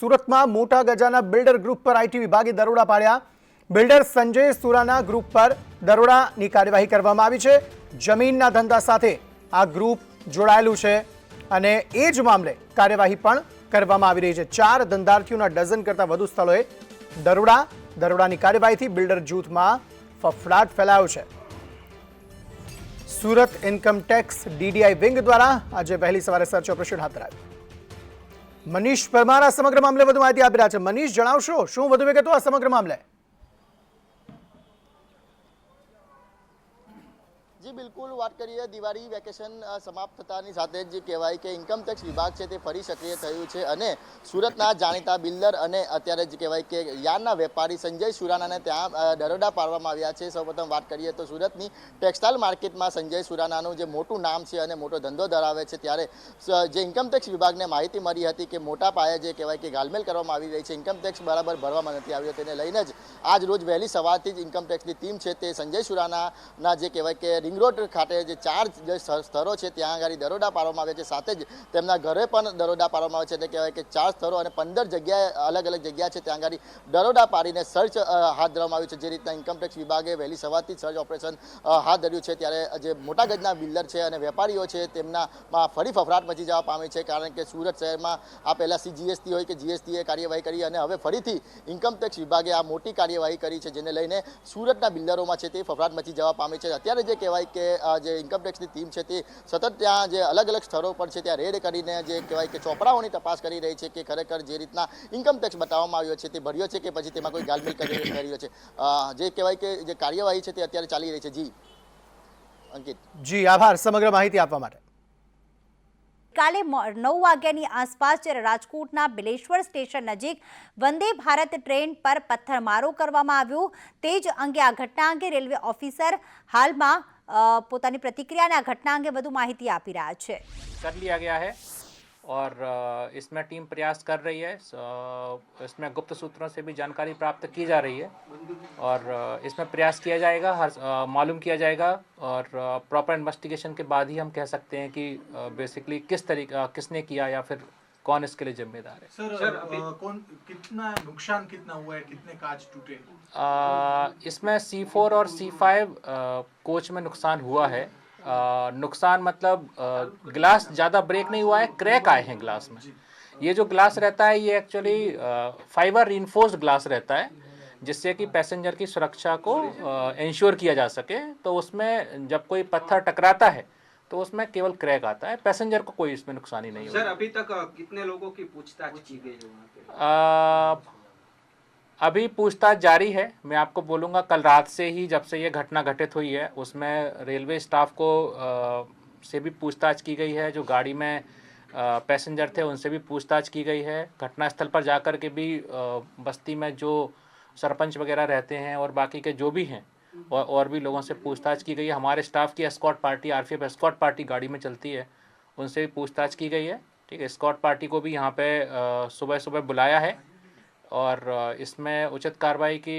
સુરતમાં મોટા ગજાના builder group પર આઈટી વિભાગે દરોડા પાડ્યા. બિલ્ડર સંજય સુરાના ગ્રુપ પર દરોડાની કાર્યવાહી કરવામાં આવી છે. જમીનના ધંધા સાથે આ ગ્રુપ જોડાયેલું છે અને એ જ મામલે કાર્યવાહી પણ કરવામાં આવી રહી છે. 4 ધંધાર્થીઓના ડઝન કરતાં વધુ સ્થળોએ દરોડાની કાર્યવાહીથી બિલ્ડર જૂથમાં ફફડાટ ફેલાયો છે. સુરત ઇન્કમ ટેક્સ ડીડીઆઈ વિંગ દ્વારા આજે વહેલી સવારે સર્ચ ઓપરેશન હાથ ધરાયું. મનીષ પરમાર આ સમગ્ર મામલે વધુ માહિતી આપી રહ્યા છે. મનીષ, જણાવશો શું વધુ વિગતો આ સમગ્ર મામલે? જી બિલકુલ, વાત કરીએ દિવાળી વેકેશન સમાપ્ત થતાની સાથે જ કહેવાય કે ઇન્કમટેક્સ વિભાગ છે તે ફરી સક્રિય થયું છે અને સુરતના જાણીતા બિલ્ડર અને અત્યારે જ કહેવાય કે યાર્ડના વેપારી સંજય સુરાનાને ત્યાં દરોડા પાડવામાં આવ્યા છે. સૌપ્રથમ વાત કરીએ તો સુરતની ટેક્સટાઇલ માર્કેટમાં સંજય સુરાનાનું જે મોટું નામ છે અને મોટો ધંધો ધરાવે છે, ત્યારે જે ઇન્કમટેક્સ વિભાગને માહિતી મળી હતી કે મોટા પાયે જે કહેવાય કે ગાલમેલ કરવામાં આવી રહી છે, ઇન્કમટેક્સ બરાબર ભરવામાં નથી આવ્યો, તેને લઈને જ આજ રોજ વહેલી સવારથી જ ઇન્કમટેક્સની ટીમ છે તે સંજય સુરાનાના જે કહેવાય કે રિંગ રોડ ખાતે જે 4 સ્થળો છે ત્યાં આગળ દરોડા પાડવામાં આવ્યા છે. સાથે જ તેમના ઘરે પણ દરોડા પાડવામાં આવે છે. એટલે કહેવાય કે 4 સ્થળો અને 15 જગ્યાએ અલગ અલગ જગ્યા છે ત્યાં આગળ દરોડા પાડીને સર્ચ હાથ ધરવામાં આવ્યું છે. જે રીતના ઇન્કમટેક્સ વિભાગે વહેલી સવારથી સર્ચ ઓપરેશન હાથ ધર્યું છે, ત્યારે જે મોટા ગજના બિલ્ડર છે અને વેપારીઓ છે તેમનામાં ફરી ફફડાટ મચી જવા પામી છે. કારણ કે સુરત શહેરમાં આ પહેલા જીએસટી હોય કે જીએસટીએ કાર્યવાહી કરી અને હવે ફરીથી ઇન્કમટેક્સ વિભાગે આ મોટી કાર્યવાહી કરી છે, જેને લઈને સુરતના બિલ્ડરોમાં છે તે ફફડાટ મચી જવા પામી છે. અત્યારે જે કહેવાય કે જે ઇન્કમટેક્સની ટીમ છે તે સતત ત્યાં જે અલગ અલગ સ્થળો પર છે ત્યાં રેડ કરીને જે કહેવાય કે ચોપડાઓની તપાસ કરી રહી છે કે ખરેખર જે રીતના ઇન્કમટેક્સ બતાવવામાં આવ્યો છે તે ભર્યો છે કે પછી તેમાં કોઈ ગાલમેલ કર્યો છે. જે કહેવાય કે જે કાર્યવાહી છે તે અત્યારે ચાલી રહી છે. જી અંકિત. જી આભાર સમગ્ર માહિતી આપવા માટે. કાલે 9 વાગ્યાની આસપાસ જ્યારે રાજકોટના બિલેશ્વર સ્ટેશન નજીક વંદે ભારત ટ્રેન પર પથ્થરમારો કરવામાં આવ્યો, તે જ અંગે આ ઘટના અંગે રેલવે ઓફિસર હાલમાં પોતાની પ્રતિક્રિયાને આ ઘટના અંગે વધુ માહિતી આપી રહ્યા છે. कर लिया गया है और इसमें टीम प्रयास कर रही है. इसमें गुप्त सूत्रों से भी जानकारी प्राप्त की जा रही है और इसमें प्रयास किया जाएगा, मालूम किया जाएगा और प्रॉपर इन्वेस्टिगेशन के बाद ही हम कह सकते हैं कि बेसिकली किसने किया या फिर कौन इसके लिए जिम्मेदार है. सर कौन कितना नुकसान कितना हुआ है, कितने कांच टूटे? इसमें C4 और C5 कोच में नुकसान हुआ है. नुकसान मतलब ग्लास ज़्यादा ब्रेक नहीं हुआ है, क्रैक आए हैं ग्लास में. ये जो ग्लास रहता है ये एक्चुअली फाइबर रिइंफोर्स्ड ग्लास रहता है, जिससे कि पैसेंजर की सुरक्षा को इंश्योर किया जा सके. तो उसमें जब कोई पत्थर टकराता है तो उसमें केवल क्रैक आता है, पैसेंजर को कोई इसमें नुकसानी नहीं हुई. सर अभी तक कितने लोगों की पूछताछ की गई है वहाँ पे? अभी पूछताछ जारी है. मैं आपको बोलूँगा कल रात से ही जब से ये घटना घटित हुई है उसमें रेलवे स्टाफ को से भी पूछताछ की गई है. जो गाड़ी में पैसेंजर थे उनसे भी पूछताछ की गई है. घटनास्थल पर जाकर के भी बस्ती में जो सरपंच वगैरह रहते हैं और बाकी के जो भी हैं और भी लोगों से पूछताछ की गई है. हमारे स्टाफ की escort party, RPF escort party गाड़ी में चलती है, उनसे भी पूछताछ की गई है. ठीक है, एस्कॉर्ट पार्टी को भी यहाँ पे सुबह सुबह बुलाया है और इसमें उचित कार्रवाई की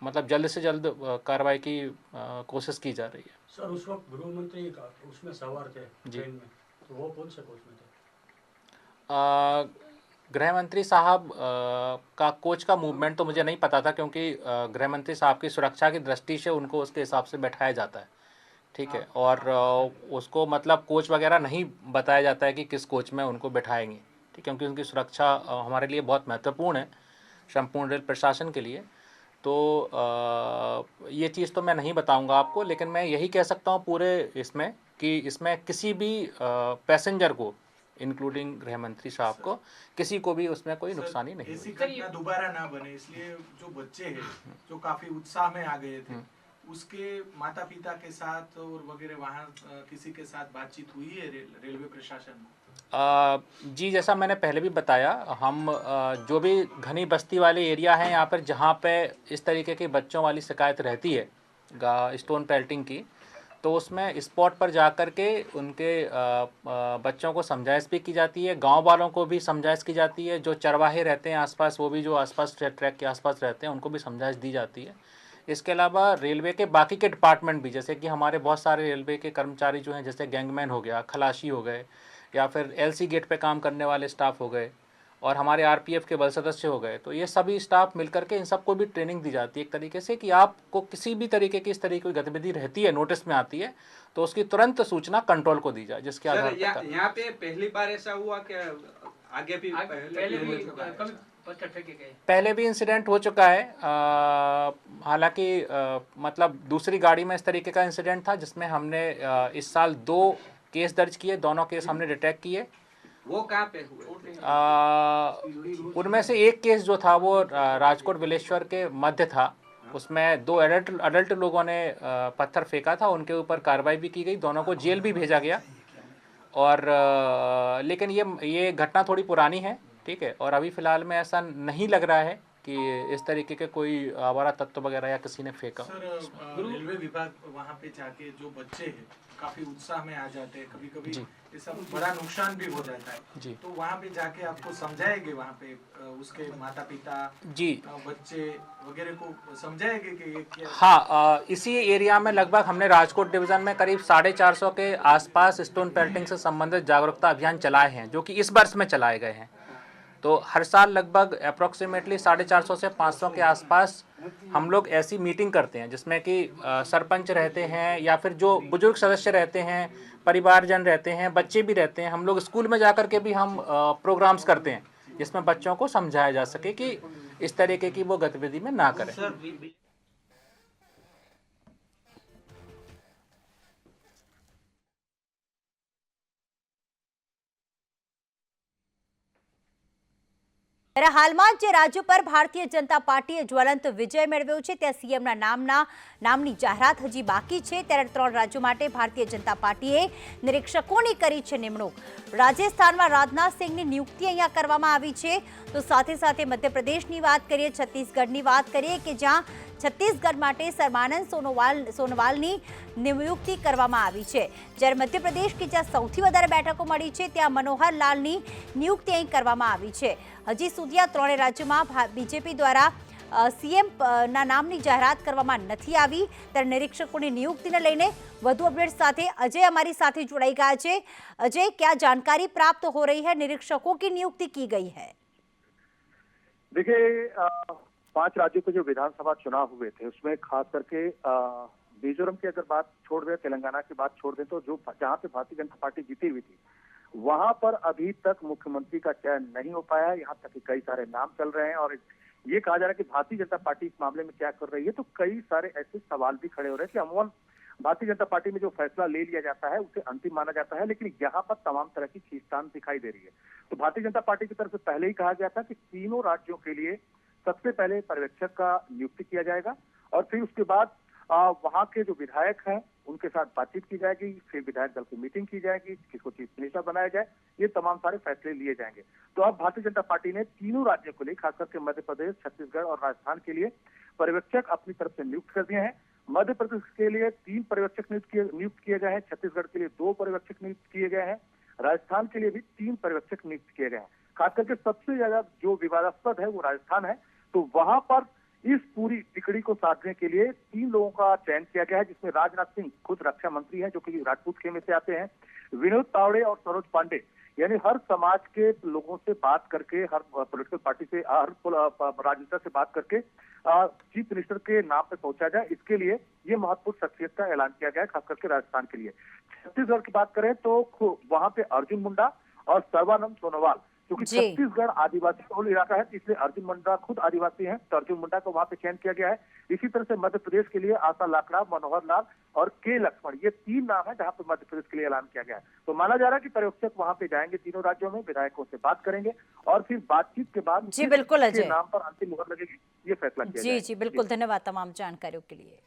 मतलब जल्द से जल्द कार्रवाई की कोशिश की जा रही है. सर उस वक्त गृह मंत्री उसमें सवार थे ट्रेन में, तो वो कौन से कोच में थे? गृह मंत्री साहब का कोच का मूवमेंट तो मुझे नहीं पता था, क्योंकि गृह मंत्री साहब की सुरक्षा की दृष्टि से उनको उसके हिसाब से बैठाया जाता है. ठीक है, और उसको मतलब कोच वगैरह नहीं बताया जाता है कि किस कोच में उनको बैठाएंगे. ठीक, क्योंकि उनकी सुरक्षा हमारे लिए बहुत महत्वपूर्ण है, संपूर्ण रेल प्रशासन के लिए. तो ये चीज़ तो मैं नहीं बताऊंगा आपको, लेकिन मैं यही कह सकता हूँ पूरे इसमें कि इसमें किसी भी पैसेंजर को इंक्लूडिंग गृह मंत्री साहब को किसी को भी उसमें कोई नुकसानी नहीं. ऐसी घटना दोबारा ना बने इसलिए जो बच्चे हैं जो काफी उत्साह में आ गए थे, उसके माता पिता के साथ और वगैरह वहाँ किसी के साथ बातचीत हुई है रेलवे प्रशासन में? जी, जैसा मैंने पहले भी बताया, हम जो भी घनी बस्ती वाले एरिया हैं यहाँ पर जहाँ पे इस तरीके के बच्चों वाली शिकायत रहती है स्टोन पेल्टिंग की, तो उसमें स्पॉट पर जाकर के उनके बच्चों को समझाइश भी की जाती है. गांव वालों को भी समझाइश की जाती है. जो चरवाहे रहते हैं आसपास, वो भी जो आसपास ट्रैक के आसपास रहते हैं उनको भी समझाइश दी जाती है. इसके अलावा रेलवे के बाकी के डिपार्टमेंट भी, जैसे कि हमारे बहुत सारे रेलवे के कर्मचारी जो हैं, जैसे गैंगमैन हो गया, खलासी हो गए, या फिर एलसी गेट पे काम करने वाले स्टाफ हो गए, और हमारे आरपीएफ के बल सदस्य हो गए, तो ये सभी स्टाफ मिलकर के इन सबको भी ट्रेनिंग दी जाती है एक तरीके से कि आपको किसी भी तरीके की इस तरीके की गतिविधि रहती है, नोटिस में आती है, तो उसकी तुरंत सूचना कंट्रोल को दी जाए, जिसके आधार पर यहाँ पे पहली बार ऐसा हुआ कि आगे भी पहले भी इंसिडेंट हो चुका है। हालांकि मतलब दूसरी गाड़ी में इस तरीके का इंसिडेंट था जिसमें हमने इस साल 2 केस दर्ज किए, दोनों केस हमने डिटेक्ट किए। वो कहाँ पे हुए? उनमें से एक केस जो था वो राजकोट बिलेश्वर के मध्य था, उसमें 2 अडल्ट लोगों ने पत्थर फेंका था, उनके ऊपर कार्रवाई भी की गई, दोनों को जेल भी भेजा गया। और लेकिन ये घटना थोड़ी पुरानी है, ठीक है, और अभी फ़िलहाल में ऐसा नहीं लग रहा है कि इस तरीके के कोई आवारा तत्व वगैरह या किसी ने फेंका। सर, रेलवे विभाग वहाँ पे जाके जो बच्चे हैं काफी उत्साह में आ जाते हैं, कभी कभी ये सब बड़ा नुकसान भी हो जाता है जी, तो वहाँ पे जाके आपको समझाएंगे, वहाँ पे उसके माता पिता जी, बच्चे वगैरह को समझाएंगे कि ये क्या। हाँ, इसी एरिया में लगभग हमने राजकोट डिवीज़न में करीब 450 के आसपास स्टोन पेल्टिंग से संबंधित जागरूकता अभियान चलाए हैं, जो कि इस वर्ष में चलाए गए हैं। तो हर साल लगभग अप्रॉक्सीमेटली 450 से 500 के आसपास हम लोग ऐसी मीटिंग करते हैं जिसमें कि सरपंच रहते हैं या फिर जो बुजुर्ग सदस्य रहते हैं, परिवारजन रहते हैं, बच्चे भी रहते हैं। हम लोग स्कूल में जाकर के भी हम प्रोग्राम्स करते हैं जिसमें बच्चों को समझाया जा सके कि इस तरीके की वो गतिविधि में ना करें। ત્યારે હાલમાં જે રાજ્ય પર ભારતીય જનતા પાર્ટીએ જ્વલંત વિજય મેળવ્યો છે ત્યાં સીએમના નામની જાહેરાત હજી બાકી છે, ત્યારે 3 રાજ્યો માટે ભારતીય જનતા પાર્ટીએ નિરીક્ષકોની કરી છે નિમણૂક। રાજસ્થાનમાં રાજનાથ સિંહની નિયુક્તિ અહીંયા કરવામાં આવી છે, તો સાથે સાથે મધ્યપ્રદેશની વાત કરીએ, છત્તીસગઢની વાત કરીએ કે જ્યાં છત્તીસગઢ માટે સર્બાનંદ સોનોવાલની નિયુક્તિ કરવામાં આવી છે, જ્યારે મધ્યપ્રદેશ કે જ્યાં સૌથી વધારે બેઠકો મળી છે ત્યાં મનોહર લાલની નિયુક્તિ અહીં કરવામાં આવી છે। હજી સુધી આ 3 રાજ્યોમાં બીજેપી દ્વારા સીએમ ના નામની જાહેરાત કરવામાં નથી આવી, ત્યારે નિરીક્ષકોની નિયુક્તિને લઈને વધુ અપડેટ સાથે અજય हमारी साथी जुड़ाई गया है। अजय, क्या जानकारी प्राप्त हो रही है? निरीक्षकों की नियुक्ति की गई है। देखिए, 5 राज्यों के जो विधानसभा चुनाव हुए थे उसमें खास करके मिजोरम की अगर बात छोड़ दें, तेलंगाना की बात छोड़ दें, तो जो जहां पे भारतीय जनता पार्टी जीती हुई थी वहां पर अभी तक मुख्यमंत्री का चयन नहीं हो पाया। यहाँ तक कि कई सारे नाम चल रहे हैं और ये कहा जा रहा है कि भारतीय जनता पार्टी इस मामले में क्या कर रही है। तो कई सारे ऐसे सवाल भी खड़े हो रहे हैं कि अमूमन भारतीय जनता पार्टी में जो फैसला ले लिया जाता है उसे अंतिम माना जाता है, लेकिन यहाँ पर तमाम तरह की खींचतान दिखाई दे रही है। तो भारतीय जनता पार्टी की तरफ से पहले ही कहा गया था कि तीनों राज्यों के लिए सबसे पहले पर्यवेक्षक का नियुक्ति किया जाएगा और फिर उसके बाद वहां के जो विधायक हैं उनके साथ बातचीत की जाएगी, फिर विधायक दल की मीटिंग की जाएगी, किसको चीफ मिनिस्टर बनाया जाए, ये तमाम सारे फैसले लिए जाएंगे। तो अब भारतीय जनता पार्टी ने तीनों राज्यों के लिए, खासकर के मध्य प्रदेश, छत्तीसगढ़ और राजस्थान के लिए पर्यवेक्षक अपनी तरफ से नियुक्त कर दिए हैं। मध्य प्रदेश के लिए 3 पर्यवेक्षक नियुक्त किए गए हैं, छत्तीसगढ़ के लिए 2 पर्यवेक्षक नियुक्त किए गए हैं, राजस्थान के लिए भी 3 पर्यवेक्षक नियुक्त किए गए हैं। खास करके सबसे ज्यादा जो विवादास्पद है वो राजस्थान है, तो वहां पर इस पूरी तिकड़ी को साधने के लिए 3 लोगों का चयन किया गया है, जिसमें राजनाथ सिंह खुद रक्षा मंत्री हैं जो कि राजपूत खेमे से आते हैं, विनोद तावड़े और सरोज पांडे, यानी हर समाज के लोगों से बात करके, हर पॉलिटिकल पार्टी से, हर राजनेता से बात करके चीफ मिनिस्टर के नाम पे पहुंचा जाए, इसके लिए ये महत्वपूर्ण शख्सियत का ऐलान किया गया है, खास करके राजस्थान के लिए। छत्तीसगढ़ की बात करें तो वहां पे अर्जुन मुंडा और सर्बानंद सोनोवाल, क्योंकि छत्तीसगढ़ आदिवासी बहुल इलाका है इसलिए अर्जुन मुंडा खुद आदिवासी हैं, तो अर्जुन मुंडा को वहां पे चयन किया गया है। इसी तरह से मध्य प्रदेश के लिए आशा लाकड़ा, मनोहर लाल और के लक्ष्मण, ये 3 नाम है जहां पे मध्य प्रदेश के लिए ऐलान किया गया है। तो माना जा रहा है कि पर्यवेक्षक वहां पे जाएंगे तीनों राज्यों में, विधायकों से बात करेंगे और फिर बातचीत के बाद जी बिल्कुल अजय, नाम पर अंतिम मुहर लगेगी, ये फैसला किया जी बिल्कुल, धन्यवाद तमाम जानकारियों के लिए।